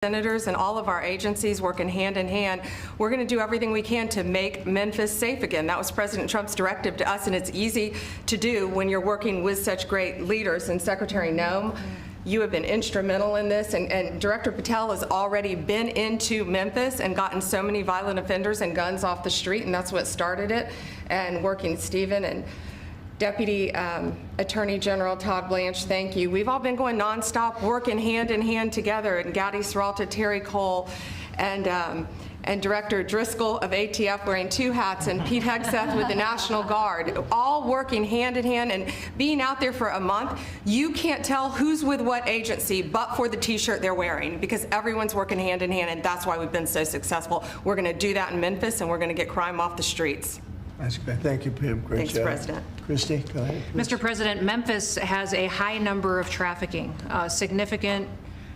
senators and all of our agencies working hand in hand, we're going to do everything we can to make Memphis safe again. That was President Trump's directive to us, and it's easy to do when you're working with such great leaders. And Secretary Noem, you have been instrumental in this, and Director Patel has already been into Memphis and gotten so many violent offenders and guns off the street, and that's what started it. And working with Stephen and Deputy Attorney General Todd Blanche, thank you. We've all been going nonstop, working hand in hand together, and Gadi Seralta, Terry Cole, and Director Driscoll of ATF wearing 2 hats, and Pete Hegseth with the National Guard, all working hand in hand and being out there for a month. You can't tell who's with what agency but for the T-shirt they're wearing, because everyone's working hand in hand, and that's why we've been so successful. We're going to do that in Memphis, and we're going to get crime off the streets. That's great. Thank you, Pam. Great Thanks, job. President. Christy, go ahead. Mr. President, Memphis has a high number of trafficking, significant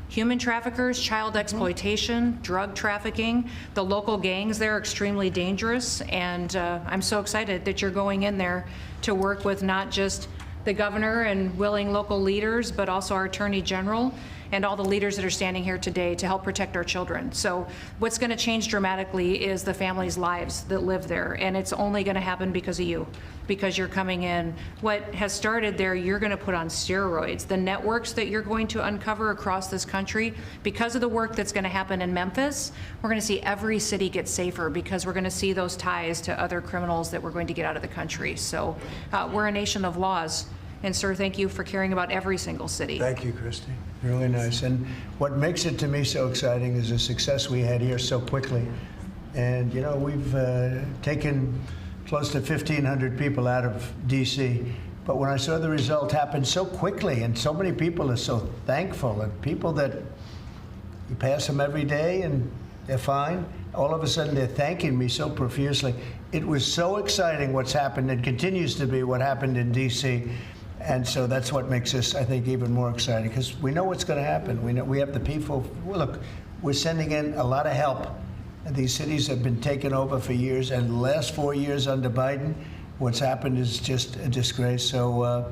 human traffickers, child exploitation, drug trafficking. The local gangs there are extremely dangerous, and I'm so excited that you're going in there to work with not just the governor and willing local leaders, but also our Attorney General and all the leaders that are standing here today to help protect our children. So what's going to change dramatically is the families' lives that live there, and it's only going to happen because of you, because you're coming in. What has started there, you're going to put on steroids. The networks that you're going to uncover across this country, because of the work that's going to happen in Memphis, we're going to see every city get safer, because we're going to see those ties to other criminals that we're going to get out of the country. So we're a nation of laws. And sir, thank you for caring about every single city. Thank you, Christy. Really nice. And what makes it to me so exciting is the success we had here so quickly. And you know, we've taken close to 1,500 people out of DC. But when I saw the result happen so quickly, and so many people are so thankful, and people that you pass them every day and they're fine, all of a sudden they're thanking me so profusely. It was so exciting what's happened, and continues to be what happened in DC. And so that's what makes this, I think, even more exciting, because we know what's going to happen. We know we have the people. Look, we're sending in a lot of help. These cities have been taken over for years, and the last 4 years under Biden, what's happened is just a disgrace. So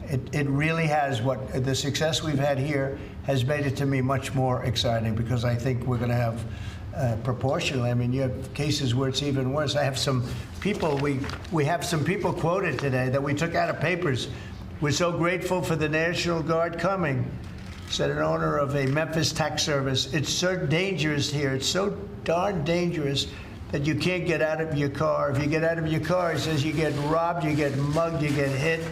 it really has, what the success we've had here has made it to me much more exciting, because I think we're going to have proportionally. I mean, you have cases where it's even worse. I have some people, we have some people quoted today that we took out of papers. We're so grateful for the National Guard coming, said an owner of a Memphis tax service. It's so dangerous here. It's so darn dangerous that you can't get out of your car. If you get out of your car, he says you get robbed, you get mugged, you get hit.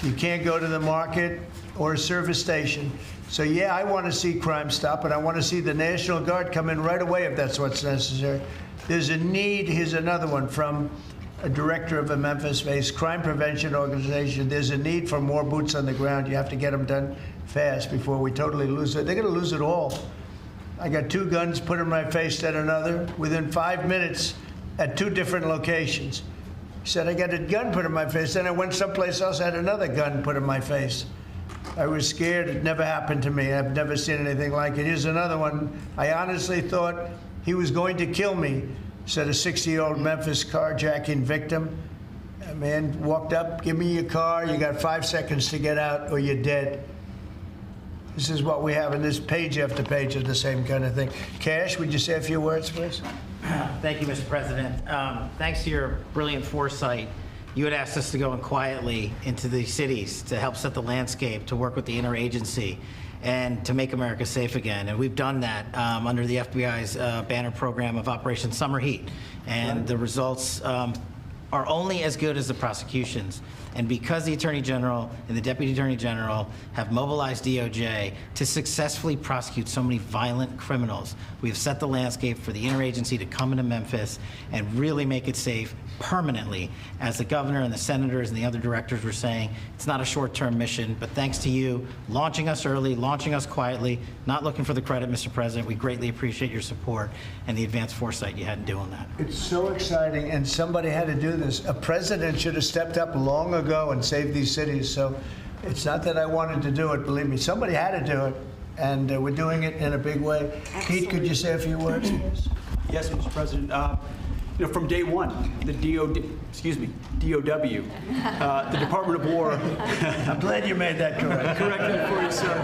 You can't go to the market or a service station. So yeah, I want to see crime stop, and I want to see the National Guard come in right away if that's what's necessary. There's a need. Here's another one from a director of a Memphis-based crime prevention organization. There's a need for more boots on the ground. You have to get them done fast before we totally lose it. They're going to lose it all. I got 2 guns put in my face, then another, within 5 minutes at 2 different locations. He said, I got a gun put in my face. Then I went someplace else, had another gun put in my face. I was scared. It never happened to me. I've never seen anything like it. Here's another one. I honestly thought he was going to kill me, said a 60-year-old Memphis carjacking victim. A man walked up, give me your car, you got 5 seconds to get out or you're dead. This is what we have, and this page after page of the same kind of thing. Cash, would you say a few words, please? Thank you, Mr. President. Thanks to your brilliant foresight, you had asked us to go in quietly into these cities to help set the landscape, to work with the interagency, and to make America safe again. And we've done that under the FBI's banner program of Operation Summer Heat. And the results are only as good as the prosecutions. And because the Attorney General and the Deputy Attorney General have mobilized DOJ to successfully prosecute so many violent criminals, we've set the landscape for the interagency to come into Memphis and really make it safe permanently. As the governor and the senators and the other directors were saying, it's not a short-term mission, but thanks to you launching us early, launching us quietly, not looking for the credit, Mr. President, we greatly appreciate your support and the advanced foresight you had in doing that. It's so exciting, and somebody had to do this. A president should have stepped up long ago and saved these cities. So it's not that I wanted to do it, believe me. Somebody had to do it, and we're doing it in a big way. Excellent. Pete, could you say a few words, please? Yes, Mr. President. from day one, the DOW, the Department of War, I'm glad you made that correct. correcting it for you, sir,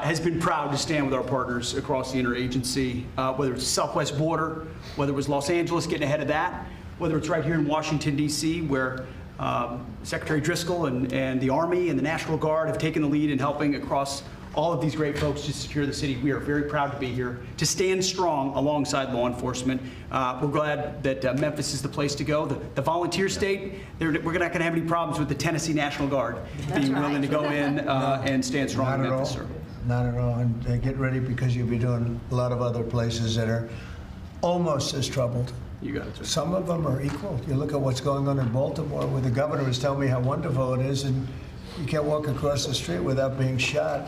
has been proud to stand with our partners across the interagency, whether it's the Southwest border, whether it was Los Angeles getting ahead of that, whether it's right here in Washington, D.C., where Secretary Driscoll and the Army and the National Guard have taken the lead in helping across all of these great folks to secure the city. We are very proud to be here, to stand strong alongside law enforcement. We're glad that Memphis is the place to go. The volunteer state, we're not going to have any problems with the Tennessee National Guard being willing to go in and stand strong in Memphis, sir. Not at all. And get ready, because you'll be doing a lot of other places that are almost as troubled. You got it, sir. Some of them are equal. You look at what's going on in Baltimore, where the governor was telling me how wonderful it is, and you can't walk across the street without being shot.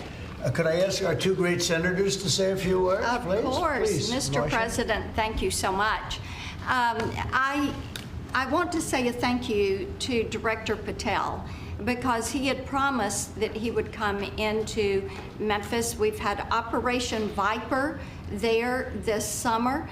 Could I ask our two great senators to say a few words, please? Of course. Please, Mr. Marcia. President, thank you so much. I want to say a thank you to Director Patel, because he had promised that he would come into Memphis. We've had Operation Viper there this summer.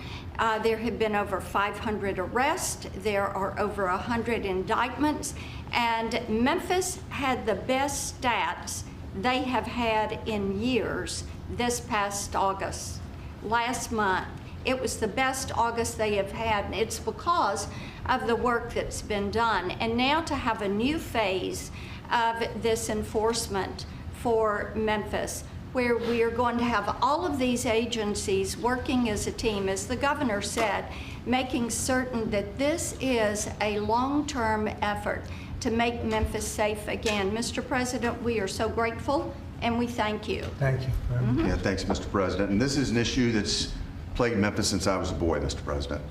There have been over 500 arrests. There are over 100 indictments. And Memphis had the best stats they have had in years this past August. Last month, it was the best August they have had, and it's because of the work that's been done. And now to have a new phase of this enforcement for Memphis, where we are going to have all of these agencies working as a team, as the governor said, making certain that this is a long-term effort to make Memphis safe again. Mr. President, we are so grateful, and we thank you. Thank you. Yeah, thanks, Mr. President. And this is an issue that's plagued Memphis since I was a boy, Mr. President.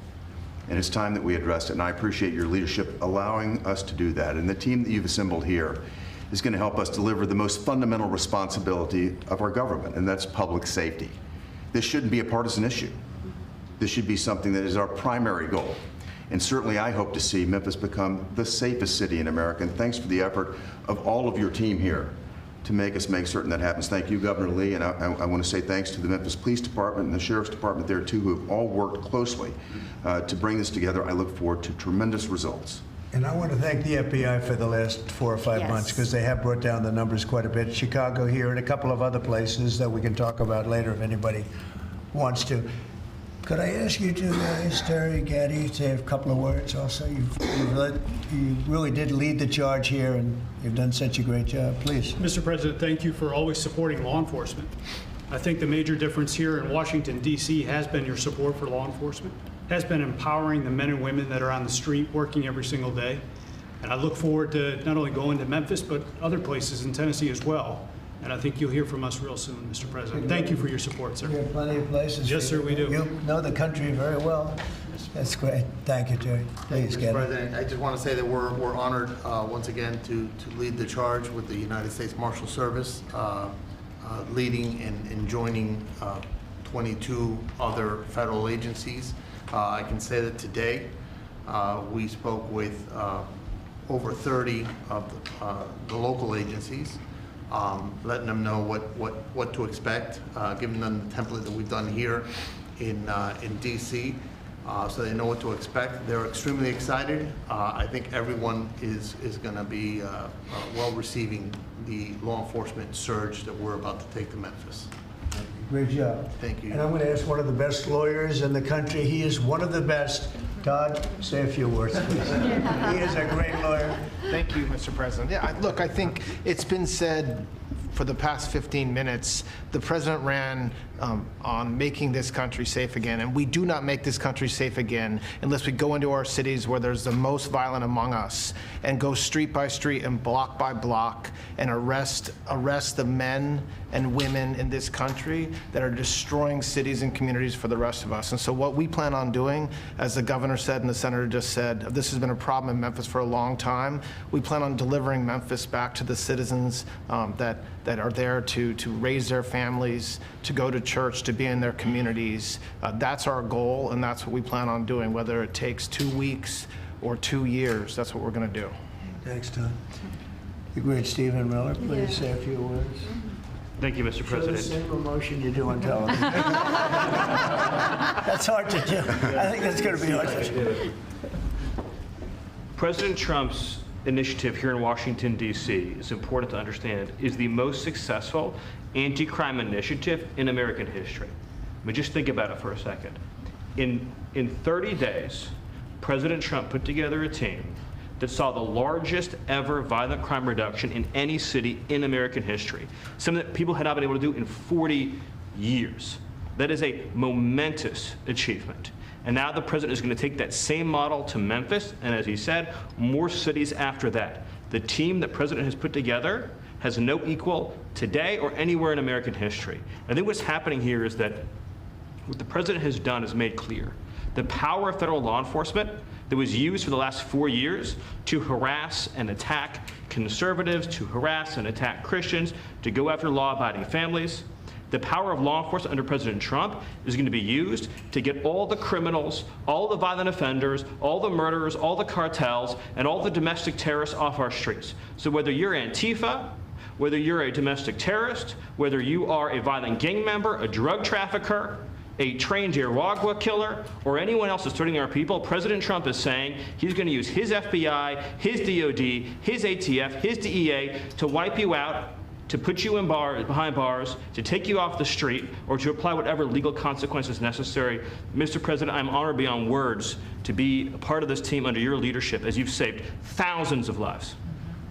And it's time that we addressed it. And I appreciate your leadership allowing us to do that. And the team that you've assembled here is going to help us deliver the most fundamental responsibility of our government, and that's public safety. This shouldn't be a partisan issue. This should be something that is our primary goal. And certainly I hope to see Memphis become the safest city in America. And thanks for the effort of all of your team here to make certain that happens. Thank you, Governor Lee, and I want to say thanks to the Memphis Police Department and the Sheriff's Department there too, who have all worked closely to bring this together. I look forward to tremendous results. And I want to thank the FBI for the last 4 or 5 Yes. months, because they have brought down the numbers quite a bit. Chicago here and a couple of other places that we can talk about later if anybody wants to. Could I ask you two guys, Terry, Gaddy, to say a couple of words also? You really did lead the charge here, and you've done such a great job. Please. Mr. President, thank you for always supporting law enforcement. I think the major difference here in Washington, D.C. has been your support for law enforcement, has been empowering the men and women that are on the street working every single day. And I look forward to not only going to Memphis, but other places in Tennessee as well. And I think you'll hear from us real soon, Mr. President. Thank you for your support, sir. We have plenty of places. Yes, sir, we do. You know the country very well. That's great. Thank you, Terry. Please, Mr. Gaddy. President, I just want to say that we're honored once again to lead the charge with the United States Marshal Service, leading and joining 22 other federal agencies. I can say that today we spoke with over 30 of the local agencies, letting them know what to expect, giving them the template that we've done here in DC, so they know what to expect. They're extremely excited. I think everyone is going to be well receiving the law enforcement surge that we're about to take to Memphis. Great job. Thank you. And I'm going to ask one of the best lawyers in the country. He is one of the best. Todd, say a few words, please. He is a great lawyer. Thank you, Mr. President. Yeah, look, I think it's been said for the past 15 minutes, the president ran on making this country safe again, and we do not make this country safe again unless we go into our cities where there's the most violent among us and go street by street and block by block and arrest the men and women in this country that are destroying cities and communities for the rest of us. And so what we plan on doing, as the governor said and the senator just said, this has been a problem in Memphis for a long time. We plan on delivering Memphis back to the citizens that are there to raise their families, to go to church, to be in their communities. That's our goal, and that's what we plan on doing, whether it takes 2 weeks or 2 years. That's what we're going to do. Thanks, Todd. The great Stephen Miller, please say a few words. Thank you, Mr. Show the President. same emotion you do on television. That's That's hard to do. I think that's going to be hard to do. President Trump's initiative here in Washington, D.C., is important to understand, is the most successful anti-crime initiative in American history. I mean, just think about it for a second. In 30 days, President Trump put together a team that saw the largest ever violent crime reduction in any city in American history, something that people had not been able to do in 40 years. That is a momentous achievement. And now the president is going to take that same model to Memphis, and as he said, more cities after that. The team that President has put together has no equal today or anywhere in American history. I think what's happening here is that what the president has done is made clear. The power of federal law enforcement that was used for the last 4 years to harass and attack conservatives, to harass and attack Christians, to go after law-abiding families, the power of law enforcement under President Trump is going to be used to get all the criminals, all the violent offenders, all the murderers, all the cartels, and all the domestic terrorists off our streets. So whether you're Antifa, whether you're a domestic terrorist, whether you are a violent gang member, a drug trafficker, a trained Iraqwa killer, or anyone else that's threatening our people, President Trump is saying he's going to use his FBI, his DOD, his ATF, his DEA to wipe you out, to put you in behind bars, to take you off the street, or to apply whatever legal consequences necessary. Mr. President, I'm honored beyond words to be a part of this team under your leadership as you've saved thousands of lives.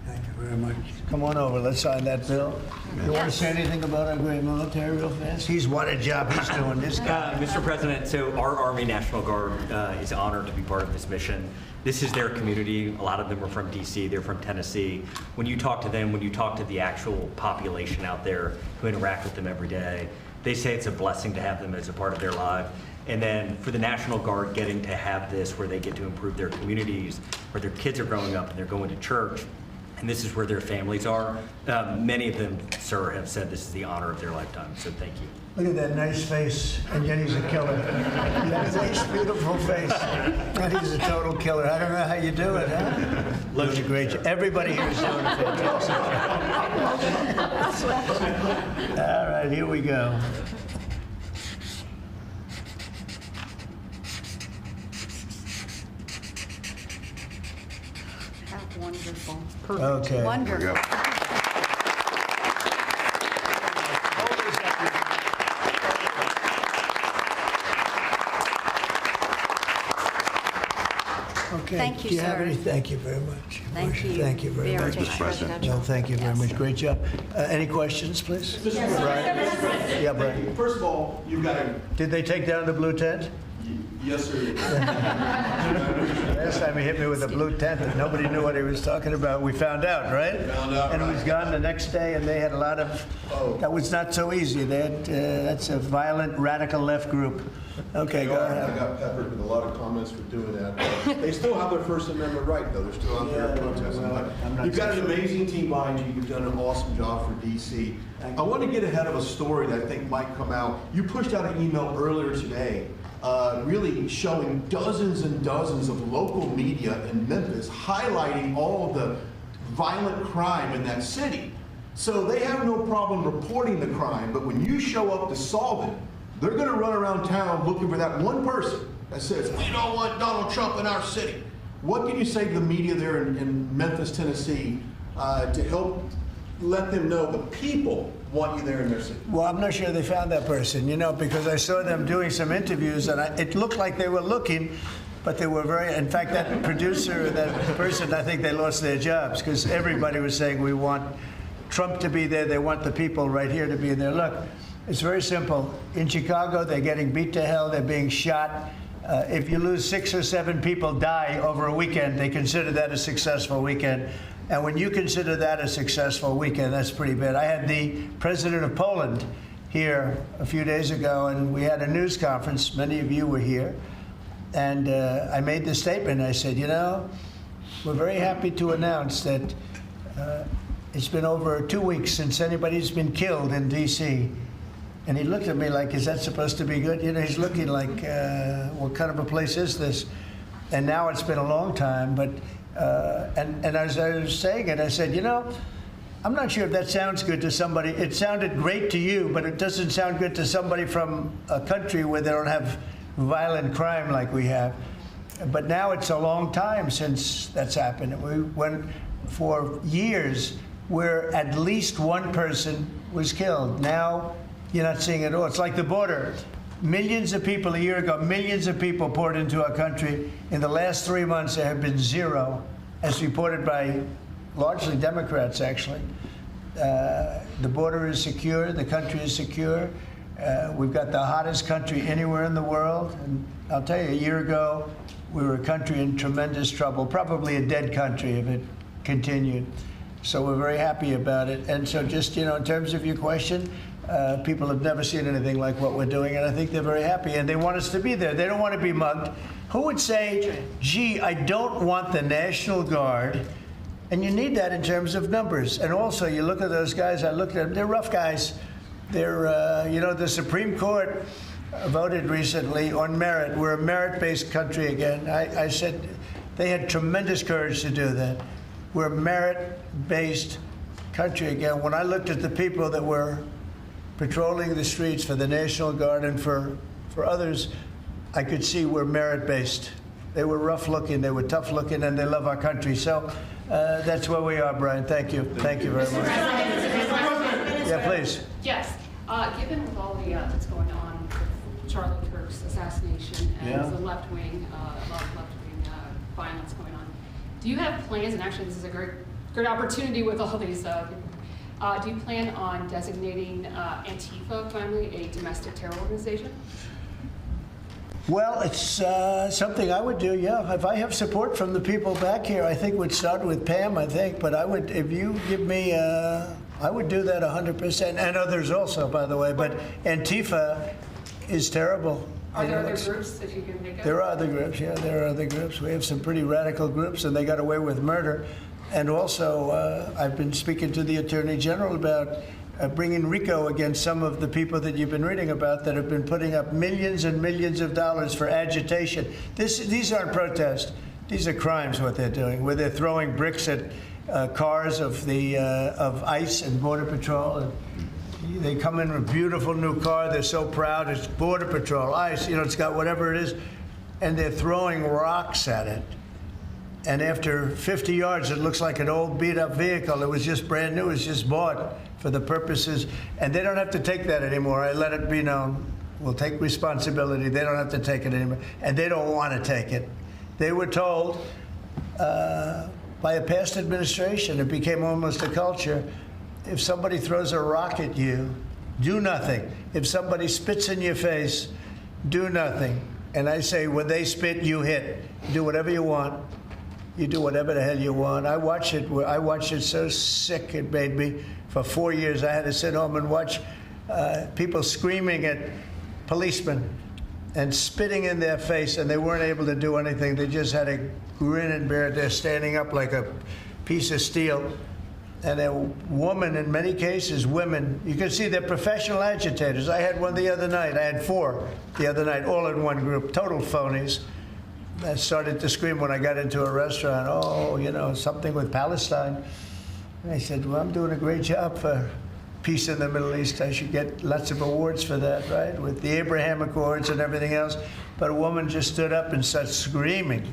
Thank you very much. Come on over. Let's sign that bill. You want to say anything about our great military real fast? What a job he's doing, this guy. Mr. President, so our Army National Guard is honored to be part of this mission. This is their community. A lot of them are from D.C., they're from Tennessee. When you talk to them, when you talk to the actual population out there who interact with them every day, they say it's a blessing to have them as a part of their life. And then for the National Guard getting to have this where they get to improve their communities, where their kids are growing up and they're going to church, and this is where their families are. Many of them, sir, have said this is the honor of their lifetime, so thank you. Look at that nice face, and yet he's a killer. That nice, beautiful face, and he's a total killer. I don't know how you do it, huh? Doing a great job. Everybody here is doing a fantastic job. All right, here we go. Wonderful. Okay. Wonderful. Okay. Thank you, Do you have sir. any? Thank you very much. Thank you. Thank you very much. Mr. President. No, thank you very much. Great job. Any questions, please? Brian? Yeah, Brian. First of all, you've got to. Did they take down the blue tent? Yes, sir. Last time he hit me with a blue tent and nobody knew what he was talking about. We found out, right? Found out, And it was right. gone the next day, and they had a lot of, that was not so easy. They had, that's a violent, radical left group. Okay, go I ahead. got peppered with a lot of comments for doing that. They still have their First Amendment right, though. They're still out there protesting. well, I'm not You've got so an sure. amazing team behind you. You've done an awesome job for DC. I want to get ahead of a story that I think might come out. You pushed out an email earlier today really showing dozens and dozens of local media in Memphis highlighting all of the violent crime in that city. So they have no problem reporting the crime, but when you show up to solve it, they're going to run around town looking for that one person that says, we don't want Donald Trump in our city. What can you say to the media there in Memphis, Tennessee, to help let them know the people want you there in their city? Well, I'm not sure they found that person, because I saw them doing some interviews, and it looked like they were looking, but they were very, in fact, that producer, that person, I think they lost their jobs, because everybody was saying, we want Trump to be there, they want the people right here to be there. Look, it's very simple. In Chicago, they're getting beat to hell, they're being shot. If you lose 6 or 7 people die over a weekend, they consider that a successful weekend. And when you consider that a successful weekend, that's pretty bad. I had the president of Poland here a few days ago, and we had a news conference. Many of you were here. And I made this statement. I said, we're very happy to announce that it's been over 2 weeks since anybody's been killed in D.C. And he looked at me like, is that supposed to be good? He's looking like, what kind of a place is this? And now it's been a long time, but and as I was saying it, I said, I'm not sure if that sounds good to somebody. It sounded great to you, but it doesn't sound good to somebody from a country where they don't have violent crime like we have. But now it's a long time since that's happened. We went for years where at least one person was killed. Now you're not seeing it at all. It's like the border. Millions of people a year ago, millions of people poured into our country. In the last 3 months, there have been zero, as reported by largely Democrats, actually. The border is secure. The country is secure. We've got the hottest country anywhere in the world. And I'll tell you, a year ago, we were a country in tremendous trouble, probably a dead country if it continued. So we're very happy about it. And so just, in terms of your question, people have never seen anything like what we're doing, and I think they're very happy, and they want us to be there. They don't want to be mugged. Who would say, gee, I don't want the National Guard? And you need that in terms of numbers. And also, you look at those guys, I looked at them, they're rough guys. They're, the Supreme Court voted recently on merit. We're a merit-based country again. I said they had tremendous courage to do that. We're a merit-based country again. When I looked at the people that were patrolling the streets for the National Guard and for others, I could see we're merit-based. They were rough-looking, they were tough-looking, and they love our country. So that's where we are, Brian. Thank you. Thank you very much. Yeah, please. Yes. Given with all the that's going on with Charlie Kirk's assassination and the left-wing, a lot of left-wing violence going on, do you have plans, and actually this is a great opportunity with all these do you plan on designating Antifa finally a domestic terror organization? Well, it's something I would do, yeah. If I have support from the people back here, I think we'd start with Pam, I think. But I would, if you give me, I would do that 100%. And others also, by the way. But Antifa is terrible. Are there other groups that you can think of? There are other groups, yeah. There are other groups. We have some pretty radical groups, and they got away with murder. And also, I've been speaking to the Attorney General about bringing RICO against some of the people that you've been reading about that have been putting up millions and millions of dollars for agitation. These aren't protests. These are crimes, what they're doing, where they're throwing bricks at cars of ICE and Border Patrol. And they come in with a beautiful new car. They're so proud. It's Border Patrol, ICE, it's got whatever it is. And they're throwing rocks at it. And after 50 yards, it looks like an old beat-up vehicle. It was just brand new. It was just bought for the purposes. And they don't have to take that anymore. I let it be known. We'll take responsibility. They don't have to take it anymore. And they don't want to take it. They were told by a past administration, it became almost a culture, if somebody throws a rock at you, do nothing. If somebody spits in your face, do nothing. And I say, when they spit, you hit. Do whatever you want. You do whatever the hell you want. I watched it so sick it made me. For 4 years, I had to sit home and watch people screaming at policemen and spitting in their face, and they weren't able to do anything. They just had a grin and bear it. They're standing up like a piece of steel. And a woman, in many cases, women, you can see they're professional agitators. I had one the other night. I had 4 the other night, all in one group, total phonies. I started to scream when I got into a restaurant, something with Palestine. And I said, well, I'm doing a great job for peace in the Middle East. I should get lots of awards for that, right? With the Abraham Accords and everything else. But a woman just stood up and started screaming.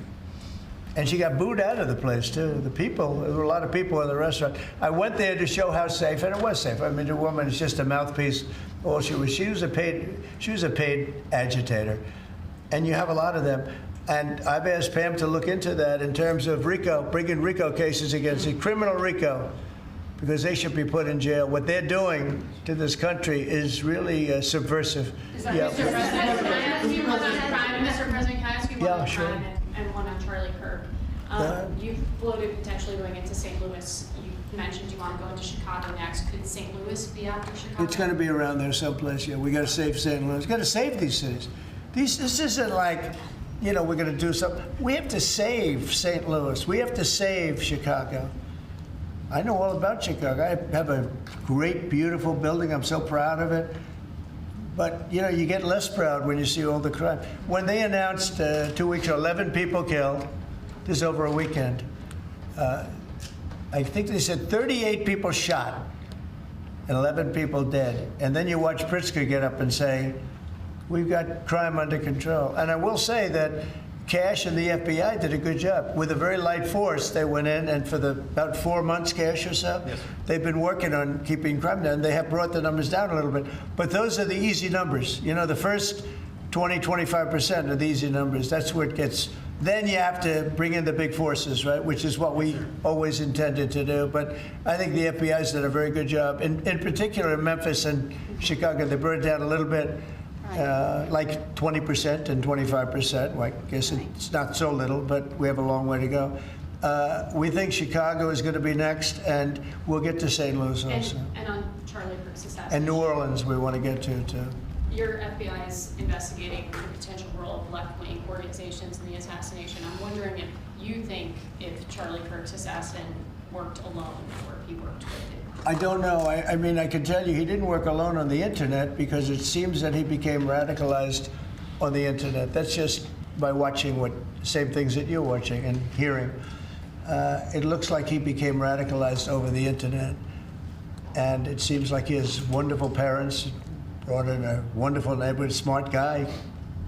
And she got booed out of the place, too. There were a lot of people in the restaurant. I went there to show how safe, and it was safe. I mean, the woman is just a mouthpiece. All she was a paid agitator. And you have a lot of them. And I've asked Pam to look into that in terms of RICO, bringing RICO cases against it, criminal RICO, because they should be put in jail. What they're doing to this country is really subversive. Mr. President, can I ask you one on crime? Mr. President, can I ask you one on crime and one on Charlie Kirk? You've floated potentially going into St. Louis. You mentioned you want to go into Chicago next. Could St. Louis be after Chicago? It's going to be around there someplace, yeah. We got to save St. Louis. We got to save these cities. This isn't like, we're going to do something. We have to save St. Louis. We have to save Chicago. I know all about Chicago. I have a great, beautiful building. I'm so proud of it. But, you get less proud when you see all the crime. When they announced 2 weeks ago, 11 people killed, this is over a weekend. I think they said 38 people shot and 11 people dead. And then you watch Pritzker get up and say, we've got crime under control. And I will say that Cash and the FBI did a good job. With a very light force, they went in, and for about 4 months, Cash or so, they've been working on keeping crime down. They have brought the numbers down a little bit. But those are the easy numbers. You know, the first 20, 25% are the easy numbers. That's where it gets. Then you have to bring in the big forces, right, which is what we always intended to do. But I think the FBI's done a very good job. In particular, in Memphis and Chicago, they brought it down a little bit. Like 20% and 25%. Well, I guess it's not so little, but we have a long way to go. We think Chicago is going to be next, and we'll get to St. Louis also. And on Charlie Kirk's assassination. And New Orleans we want to get to, too. Your FBI is investigating the potential role of left-wing organizations in the assassination. I'm wondering if you think if Charlie Kirk's assassin worked alone or if he worked with it. I don't know. I mean, I can tell you he didn't work alone on the internet, because it seems that he became radicalized on the internet. That's just by watching same things that you're watching and hearing. It looks like he became radicalized over the internet. And it seems like he has wonderful parents, brought in a wonderful neighborhood, smart guy,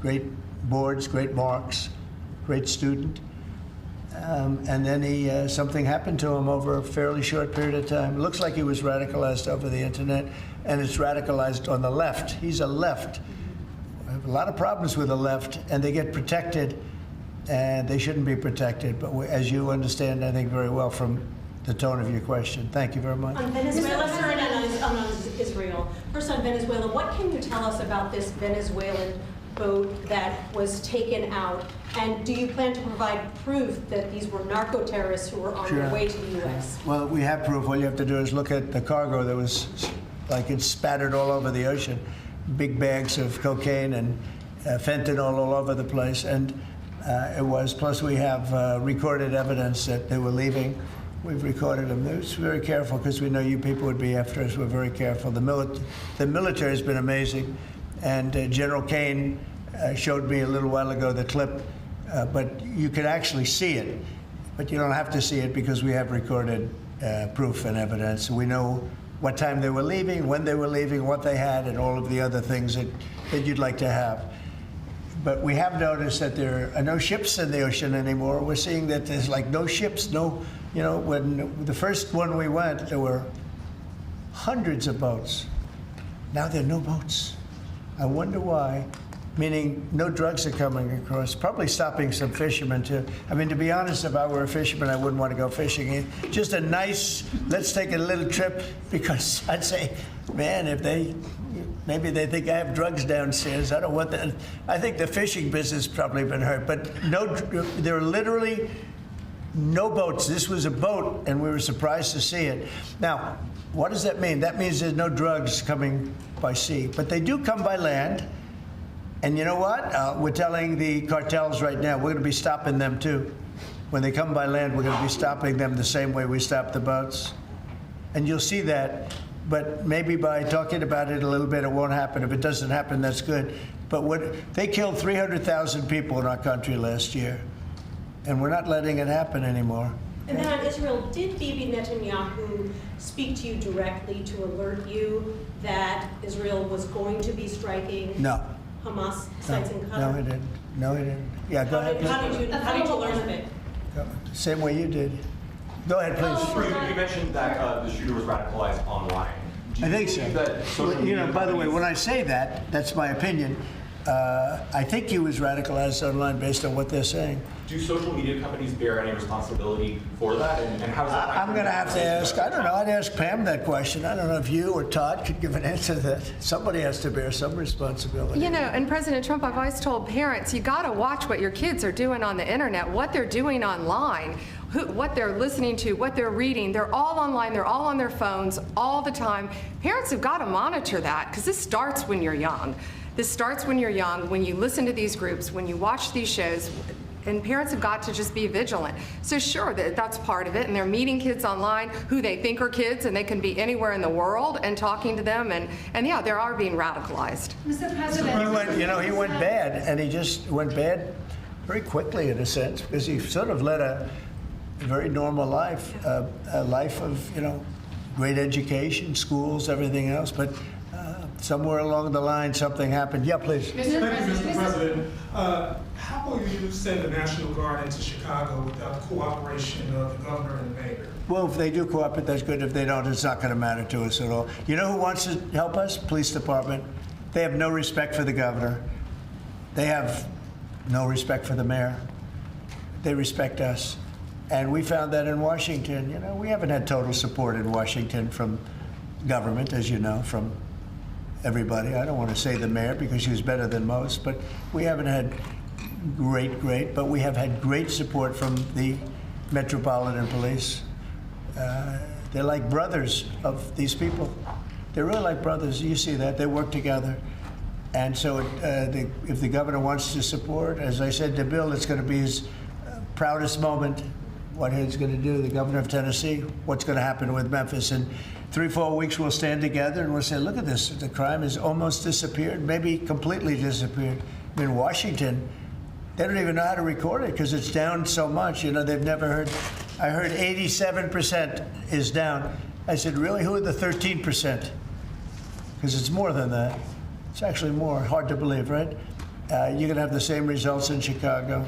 great boards, great marks, great student. And then something happened to him over a fairly short period of time. It looks like he was radicalized over the internet, and it's radicalized on the left. He's a left. I have a lot of problems with the left, and they get protected, and they shouldn't be protected. But as you understand, I think, very well from the tone of your question. Thank you very much. On Venezuela, sir, and on Israel. First on Venezuela, what can you tell us about this Venezuelan boat that was taken out? And do you plan to provide proof that these were narco-terrorists who were on their way to the U.S.? Well, we have proof. All you have to do is look at the cargo that was, like, it's spattered all over the ocean. Big bags of cocaine and fentanyl all over the place. And it was, plus we have recorded evidence that they were leaving. We've recorded them. It's very careful, because we know you people would be after us. We're very careful. The military has been amazing. And General Kane showed me a little while ago the clip, but you can actually see it. But you don't have to see it, because we have recorded proof and evidence. We know what time they were leaving, when they were leaving, what they had, and all of the other things that you'd like to have. But we have noticed that there are no ships in the ocean anymore. We're seeing that there's like no ships, you know, when the first one we went, there were hundreds of boats. Now there are no boats. I wonder why. Meaning no drugs are coming across. Probably stopping some fishermen too. I mean, to be honest, if I were a fisherman, I wouldn't want to go fishing. Just a nice, let's take a little trip, because I'd say, man, if maybe they think I have drugs downstairs. I don't want that. I think the fishing business probably been hurt, but there are literally no boats. This was a boat, and we were surprised to see it. Now, what does that mean? That means there's no drugs coming by sea, but they do come by land. And you know what? We're telling the cartels right now, we're going to be stopping them too. When they come by land, we're going to be stopping them the same way we stop the boats. And you'll see that, but maybe by talking about it a little bit, it won't happen. If it doesn't happen, that's good. But they killed 300,000 people in our country last year, and we're not letting it happen anymore. And then on Israel, did Bibi Netanyahu speak to you directly to alert you that Israel was going to be striking Hamas sites in Qatar? No, he didn't. No, he didn't. Yeah, go ahead. How did you learn of it? Same way you did. Go ahead, please. You mentioned that the shooter was radicalized online. I think so. Well, you know, by the way, when I say that, that's my opinion. I think he was radicalized online based on what they're saying. Do social media companies bear any responsibility for that? And how does that? I'm going to have to ask. I don't know. I'd ask Pam that question. I don't know if you or Todd could give an answer to that. Somebody has to bear some responsibility. You know, and President Trump, I've always told parents, you got to watch what your kids are doing on the internet, what they're doing online, what they're listening to, what they're reading. They're all online. They're all on their phones all the time. Parents have got to monitor that, because this starts when you're young. This starts when you're young, when you listen to these groups, when you watch these shows. And parents have got to just be vigilant. So sure, that's part of it. And they're meeting kids online who they think are kids, and they can be anywhere in the world, and talking to them. And yeah, they are being radicalized. Mr. President, he went bad, and he just went bad very quickly in a sense, because he sort of led a very normal life, a life of, great education, schools, everything else. But somewhere along the line, something happened. Yeah, please. Thank you, Mr. President. How will you send the National Guard into Chicago without cooperation of the governor and the mayor? Well, if they do cooperate, that's good. If they don't, it's not going to matter to us at all. You know who wants to help us? Police department. They have no respect for the governor. They have no respect for the mayor. They respect us. And we found that in Washington. You know, we haven't had total support in Washington from government, as you know, from everybody. I don't want to say the mayor because she was better than most, but we haven't had great, but we have had great support from the Metropolitan Police. They're like brothers of these people. They're really like brothers. You see that. They work together. And so if the governor wants to support, as I said to Bill, it's going to be his proudest moment, what he's going to do, the governor of Tennessee, what's going to happen with Memphis. In 3-4 weeks, we'll stand together and we'll say, look at this. The crime has almost disappeared, maybe completely disappeared. In Washington, they don't even know how to record it because it's down so much. You know, they've never heard. I heard 87% is down. I said, really? Who are the 13%? Because it's more than that. It's actually more. Hard to believe, right? You're going to have the same results in Chicago.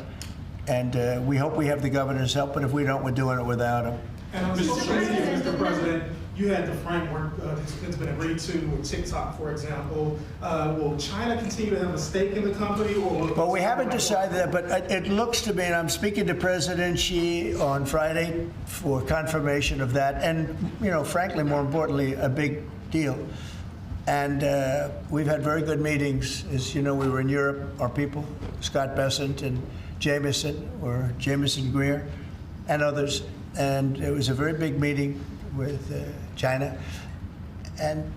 And we hope we have the governor's help, but if we don't, we're doing it without him. And on social media, Mr. President, you had the framework that's been agreed to with TikTok, for example. Will China continue to have a stake in the company? Well, we haven't decided that, but it looks to me, and I'm speaking to President Xi on Friday for confirmation of that, and, you know, frankly, more importantly, a big deal. And we've had very good meetings. As you know, we were in Europe, our people, Scott Bessent and Jameson Greer, and others. And it was a very big meeting with China. And,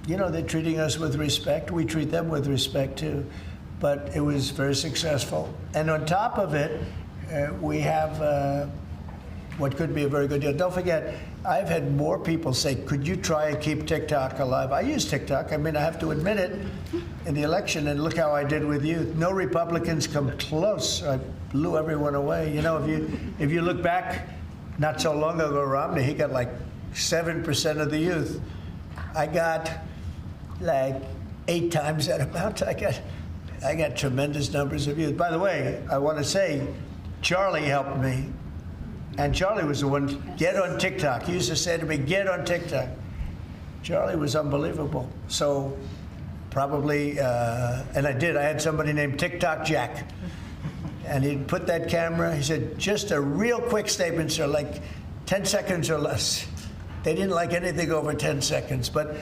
you know, they're treating us with respect. We treat them with respect, too. But it was very successful. And on top of it, we have what could be a very good deal. Don't forget, I've had more people say, could you try and keep TikTok alive? I use TikTok. I mean, I have to admit it in the election, and look how I did with youth. No Republicans come close. I blew everyone away. You know, if you look back not so long ago, Romney, he got like 7% of the youth. I got like 8 times that amount. I got tremendous numbers of youth. By the way, I want to say, Charlie helped me. And Charlie was the one, get on TikTok. He used to say to me, get on TikTok. Charlie was unbelievable. So probably, and I did. I had somebody named TikTok Jack. And he'd put that camera, he said, just a real quick statement, sir, like 10 seconds or less. They didn't like anything over 10 seconds, but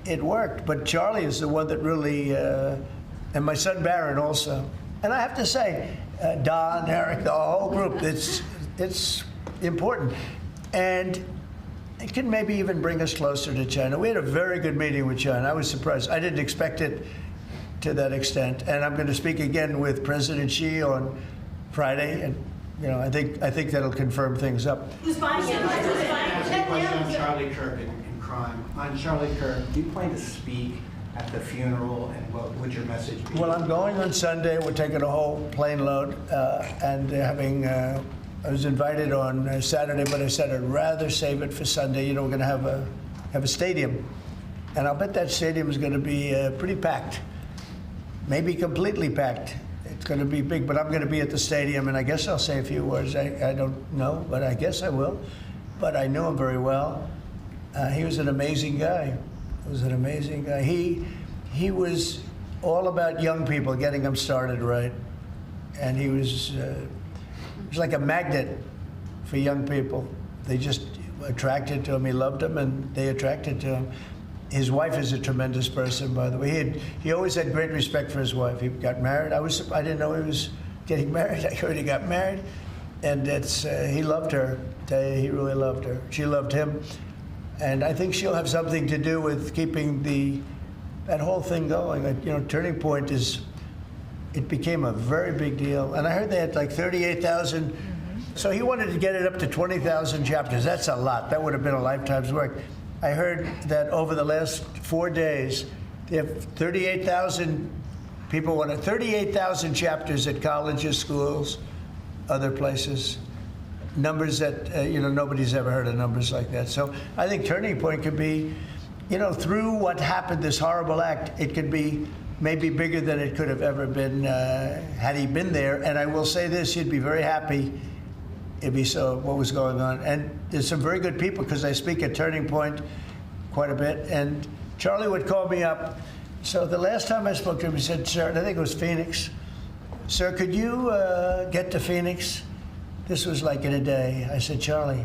it worked. But Charlie is the one that really, and my son Barron also. And I have to say, Don, Eric, the whole group, it's important. And it can maybe even bring us closer to China. We had a very good meeting with China. I was surprised. I didn't expect it to that extent. And I'm going to speak again with President Xi on Friday. And, you know, I think that'll confirm things up. Who's buying it? Question on Charlie Kirk and crime. On Charlie Kirk, do you plan to speak at the funeral, and what would your message be? Well, I'm going on Sunday. We're taking a whole plane load, and having. I was invited on Saturday, but I said I'd rather save it for Sunday. You know, we're going to have a stadium, and I'll bet that stadium is going to be pretty packed, maybe completely packed. It's going to be big, but I'm going to be at the stadium, and I guess I'll say a few words. I don't know, but I guess I will. But I knew him very well. He was an amazing guy. He was all about young people, getting them started right, and he was like a magnet for young people. They just attracted to him. He loved them, and they attracted to him. His wife is a tremendous person, by the way. He always had great respect for his wife. He got married. I didn't know he was getting married. I heard he got married, and he loved her. He really loved her. She loved him, and I think she'll have something to do with keeping that whole thing going. You know, Turning Point it became a very big deal. And I heard they had like 38,000. So he wanted to get it up to 20,000 chapters. That's a lot. That would have been a lifetime's work. I heard that over the last 4 days, they have 38,000 people wanted 38,000 chapters at colleges, schools, other places. Numbers that, nobody's ever heard of numbers like that. So I think Turning Point could be you know, through what happened, this horrible act, it could be maybe bigger than it could have ever been had he been there. And I will say this, he'd be very happy if he saw what was going on. And there's some very good people, because I speak at Turning Point quite a bit. And Charlie would call me up. So the last time I spoke to him, he said, sir, I think it was Phoenix. Sir, could you get to Phoenix? This was like in a day. I said, Charlie,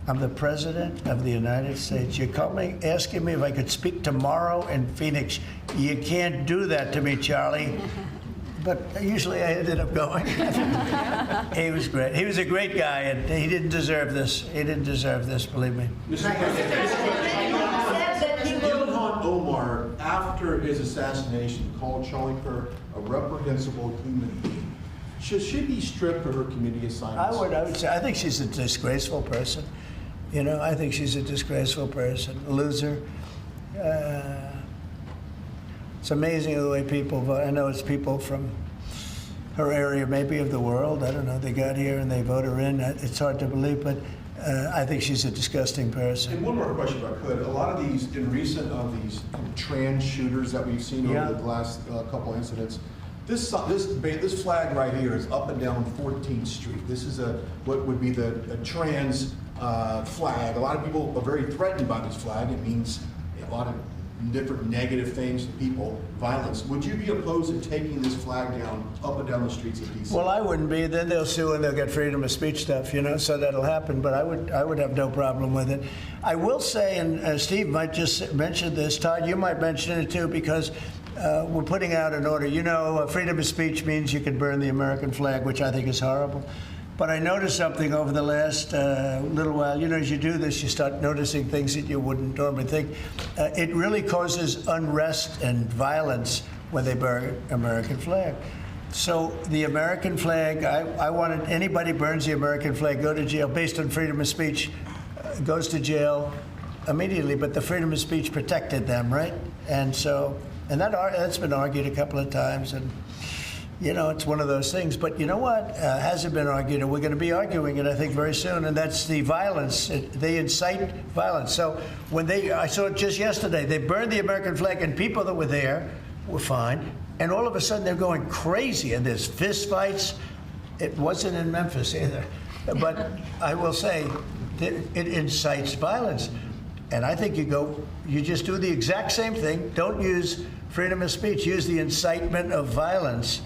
I'm the President of the United States. You're calling, asking me if I could speak tomorrow in Phoenix. You can't do that to me, Charlie. But usually I ended up going. He was great. He was a great guy, and he didn't deserve this. He didn't deserve this, believe me. Ilhan Omar, after his assassination, called Charlie Kirk a reprehensible human being. Should she be stripped of her community assignments? I would say, I think she's a disgraceful person. You know, I think she's a disgraceful person, a loser. It's amazing the way people vote. I know it's people from her area, maybe of the world. I don't know. They got here and they vote her in. It's hard to believe, but I think she's a disgusting person. And one more question, if I could. A lot of these, in recent of these trans shooters that we've seen over the last couple incidents, this flag right here is up and down 14th Street. This is what would be a trans flag. A lot of people are very threatened by this flag. It means a lot of different negative things to people, violence. Would you be opposed to taking this flag down, up and down the streets of D.C.? Well, I wouldn't be. Then they'll sue and they'll get freedom of speech stuff, you know, so that'll happen. But I would have no problem with it. I will say, and Steve might just mention this, Todd, you might mention it too, because we're putting out an order. You know, freedom of speech means you can burn the American flag, which I think is horrible. But I noticed something over the last little while. You know, as you do this, you start noticing things that you wouldn't normally think. It really causes unrest and violence when they burn American flag. So the American flag, I wanted anybody burns the American flag, go to jail based on freedom of speech, goes to jail immediately. But the freedom of speech protected them, right? And so, that's been argued a couple of times. And you know, it's one of those things. But you know what? Hasn't been argued, and we're going to be arguing it, I think, very soon. And that's the violence. They incite violence. So when I saw it just yesterday, they burned the American flag, and people that were there were fine. And all of a sudden, they're going crazy, and there's fist fights. It wasn't in Memphis either. But I will say, it incites violence. And I think you just do the exact same thing. Don't use freedom of speech. Use the incitement of violence.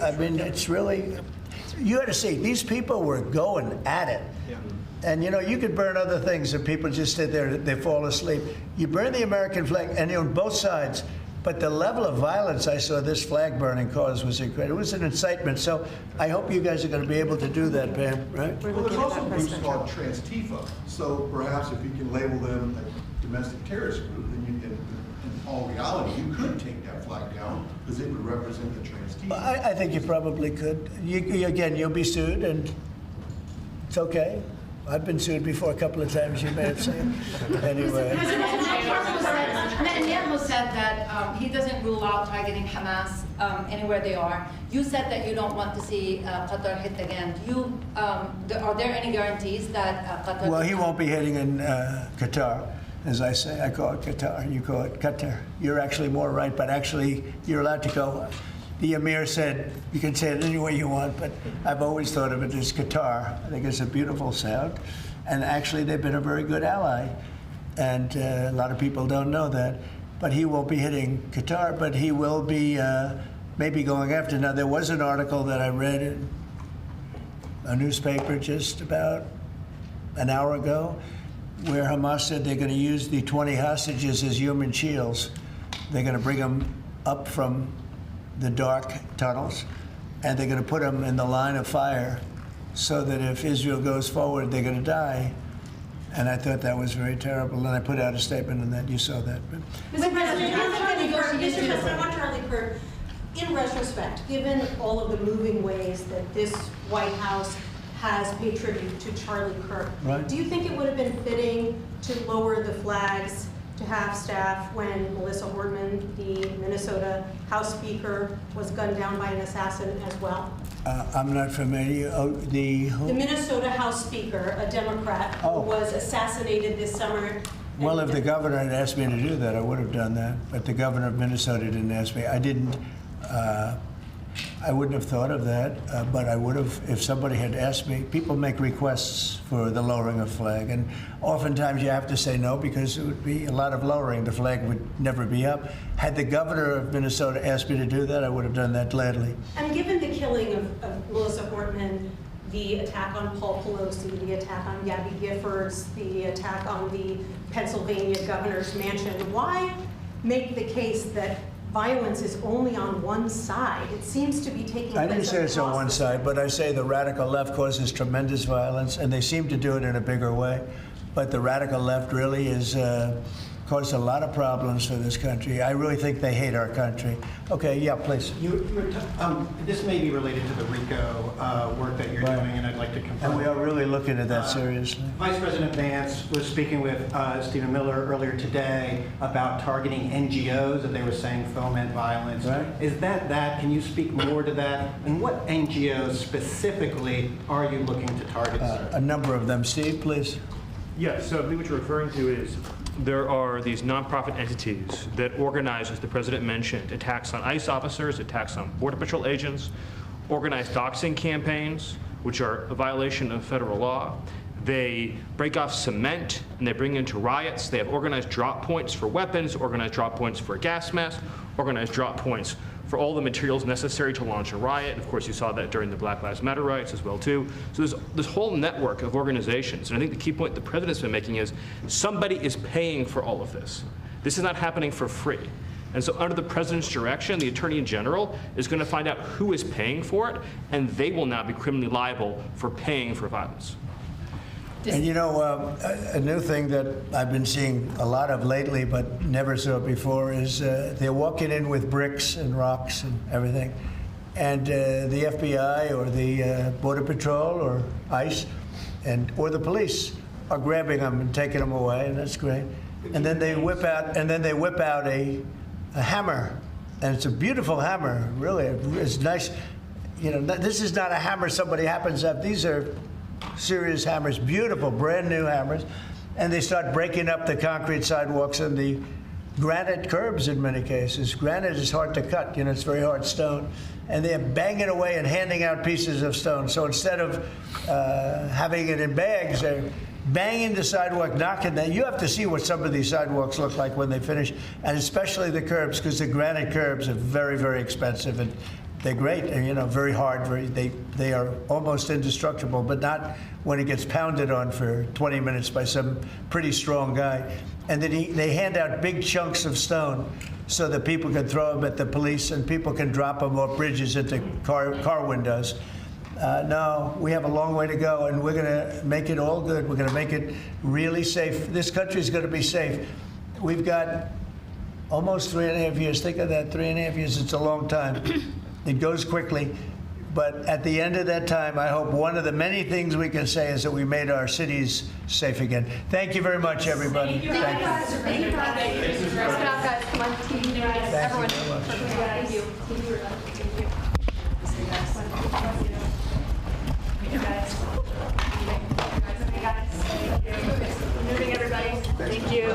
I mean, it's really, you had to see, these people were going at it. Yeah. And, you know, you could burn other things and people just sit there, they fall asleep. You burn the American flag, and on both sides. But the level of violence I saw this flag burning cause was incredible. It was an incitement. So I hope you guys are going to be able to do that, Pam, right? Well, there's also groups called Trans-Tifa. So perhaps if you can label them a domestic terrorist group, then you can, in all reality, you could take that flag down because it would represent the Trans-Tifa. I think you probably could. Again, you'll be sued, and it's okay. I've been sued before a couple of times, you may have seen. Anyway. Netanyahu said that he doesn't rule out targeting Hamas anywhere they are. You said that you don't want to see Qatar hit again. Are there any guarantees that Qatar... Well, he won't be hitting in Qatar. As I say, I call it Qatar, you call it Qatar. You're actually more right, but actually you're allowed to go. The Emir said, you can say it any way you want, but I've always thought of it as Qatar. I think it's a beautiful sound. And actually, they've been a very good ally. And a lot of people don't know that. But he won't be hitting Qatar, but he will be maybe going after. Now, there was an article that I read in a newspaper just about an hour ago where Hamas said they're going to use the 20 hostages as human shields. They're going to bring them up from the dark tunnels, and they're going to put them in the line of fire so that if Israel goes forward, they're going to die. And I thought that was very terrible, and I put out a statement on that. You saw that. But Mr. President, I want Charlie Kirk, in retrospect, given all of the moving ways that this White House has paid tribute to Charlie Kirk, right. Do you think it would have been fitting to lower the flags to half-staff when Melissa Hortman, the Minnesota House Speaker, was gunned down by an assassin as well? I'm not familiar. The Minnesota House Speaker, a Democrat, who was assassinated this summer Well, if the governor had asked me to do that, I would have done that. But the governor of Minnesota didn't ask me. I didn't. I wouldn't have thought of that, but I would have if somebody had asked me. People make requests for the lowering of flag, and oftentimes you have to say no because it would be a lot of lowering. The flag would never be up. Had the governor of Minnesota asked me to do that, I would have done that gladly. And given the killing of Melissa Hortman, the attack on Paul Pelosi, the attack on Gabby Giffords, the attack on the Pennsylvania governor's mansion, why make the case that violence is only on one side? It seems to be taking place. I didn't say it's on one side, but I say the radical left causes tremendous violence, and they seem to do it in a bigger way. But the radical left really is caused a lot of problems for this country. I really think they hate our country. Okay, yeah, please. This may be related to the RICO work that you're doing, and I'd like to confirm. And we are really looking at that seriously. Vice President Vance was speaking with Stephen Miller earlier today about targeting NGOs that they were saying foment violence. Right. Is that? Can you speak more to that? And what NGOs specifically are you looking to target, sir? A number of them. Steve, please. Yes, so I believe what you're referring to is there are these nonprofit entities that organize, as the president mentioned, attacks on ICE officers, attacks on Border Patrol agents, organized doxing campaigns, which are a violation of federal law. They break off cement and they bring into riots. They have organized drop points for weapons, organized drop points for gas masks, organized drop points for all the materials necessary to launch a riot. Of course, you saw that during the Black Lives Matter riots as well, too. So there's this whole network of organizations. And I think the key point the president's been making is somebody is paying for all of this. This is not happening for free. And so under the president's direction, the attorney general is going to find out who is paying for it, and they will now be criminally liable for paying for violence. And you know, a new thing that I've been seeing a lot of lately, but never saw it before, is they're walking in with bricks and rocks and everything. And the FBI or the Border Patrol or ICE or the police are grabbing them and taking them away, and that's great. And then they whip out a hammer, and it's a beautiful hammer, really. It's nice. You know, this is not a hammer somebody happens to have. These are serious hammers, beautiful, brand new hammers, and they start breaking up the concrete sidewalks and the granite curbs in many cases. Granite is hard to cut, you know, it's very hard stone, and they're banging away and handing out pieces of stone. So instead of having it in bags, they're banging the sidewalk, knocking that. You have to see what some of these sidewalks look like when they finish, and especially the curbs, because the granite curbs are very, very expensive, and they're great, and, you know, very hard. They are almost indestructible, but not when it gets pounded on for 20 minutes by some pretty strong guy. And then they hand out big chunks of stone so that people can throw them at the police and people can drop them off bridges into car windows. No, we have a long way to go, and we're going to make it all good. We're going to make it really safe. This country is going to be safe. We've got almost 3.5 years. Think of that, 3.5 years. It's a long time. It goes quickly, but at the end of that time, I hope one of the many things we can say is that we made our cities safe again. Thank you very much, everybody. Thank you. Thank you. Thank you. Guys, come on, team. Everyone. Thank you. Thank you. Moving, everybody. Thank you.